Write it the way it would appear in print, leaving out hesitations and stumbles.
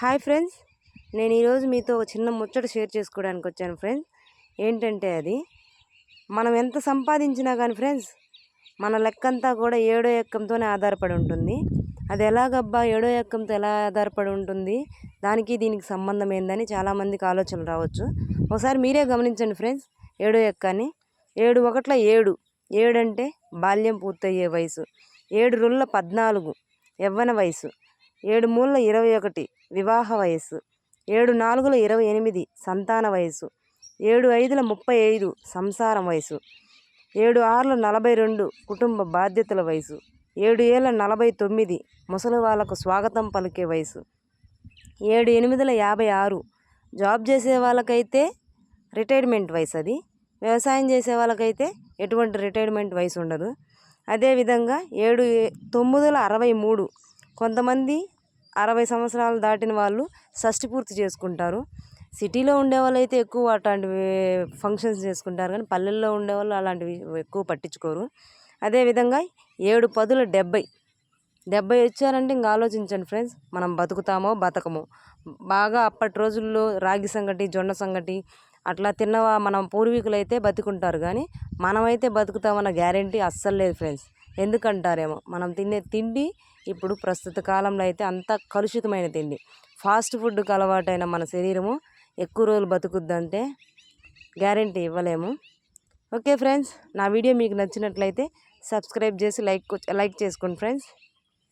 Hi friends, నేను ఈరోజు మీతో ఒక చిన్న ముచ్చట షేర్ చేసుకోవడానికి వచ్చాను ఫ్రెండ్స్. ఏంటంటే అది మనం ఎంత సంపాదించినా కానీ ఫ్రెండ్స్ మన లెక్కంతా కూడా ఏడో ఎక్కంతోనే ఆధారపడి ఉంటుంది. అది ఎలాగబ్బా ఏడో ఎక్కంతో ఎలా ఆధారపడి ఉంటుంది, దానికి దీనికి సంబంధం ఏందని చాలామందికి ఆలోచనలు రావచ్చు. ఒకసారి మీరే గమనించండి ఫ్రెండ్స్. ఏడో ఎక్కాన్ని 7 ఒకట్ల 7, 7 అంటే బాల్యం పూర్తయ్యే వయసు, 7 రుళ్ళ 14 యవ్వన వయసు, 7 మూల 21 వివాహ వయస్సు, 7 నాలుగుల 28 సంతాన వయసు, 7 ఐదుల 35 సంసారం వయసు, 7 ఆరుల 42 కుటుంబ బాధ్యతల వయసు, 7 ఏళ్ళ 49 ముసలి వాళ్ళకు స్వాగతం పలికే వయసు, 7 ఎనిమిదిల 56 జాబ్ చేసే వాళ్ళకైతే రిటైర్మెంట్ వయసు. అది వ్యవసాయం చేసే వాళ్ళకైతే ఎటువంటి రిటైర్మెంట్ వయసు ఉండదు. అదేవిధంగా 7 9ల 63 కొంతమంది 60 సంవత్సరాలు దాటిన వాళ్ళు షష్టి పూర్తి చేసుకుంటారు. సిటీలో ఉండేవాళ్ళు అయితే ఎక్కువ అట్లాంటివి ఫంక్షన్స్ చేసుకుంటారు, కానీ పల్లెల్లో ఉండేవాళ్ళు అలాంటివి ఎక్కువ పట్టించుకోరు. అదేవిధంగా 7 10ల 70 వచ్చారంటే ఇంకా ఆలోచించండి ఫ్రెండ్స్, మనం బతుకుతామో బతకమో. బాగా అప్పటి రోజుల్లో రాగి సంగటి, జొన్న సంగటి అట్లా తిన్నవా మనం పూర్వీకులు అయితే బతుకుంటారు, కానీ మనమైతే బతుకుతామన్న గ్యారంటీ అస్సలు లేదు ఫ్రెండ్స్. ఎందుకంటారేమో, మనం తినే తిండి ఇప్పుడు ప్రస్తుత కాలంలో అయితే అంతా కలుషితమైన తిండి, ఫాస్ట్ ఫుడ్కి అలవాటైన మన శరీరము ఎక్కువ రోజులు బతుకుద్దంటే గ్యారంటీ ఇవ్వలేము. ఓకే ఫ్రెండ్స్, నా వీడియో మీకు నచ్చినట్లయితే సబ్స్క్రైబ్ చేసి లైక్ చేసుకోండి ఫ్రెండ్స్.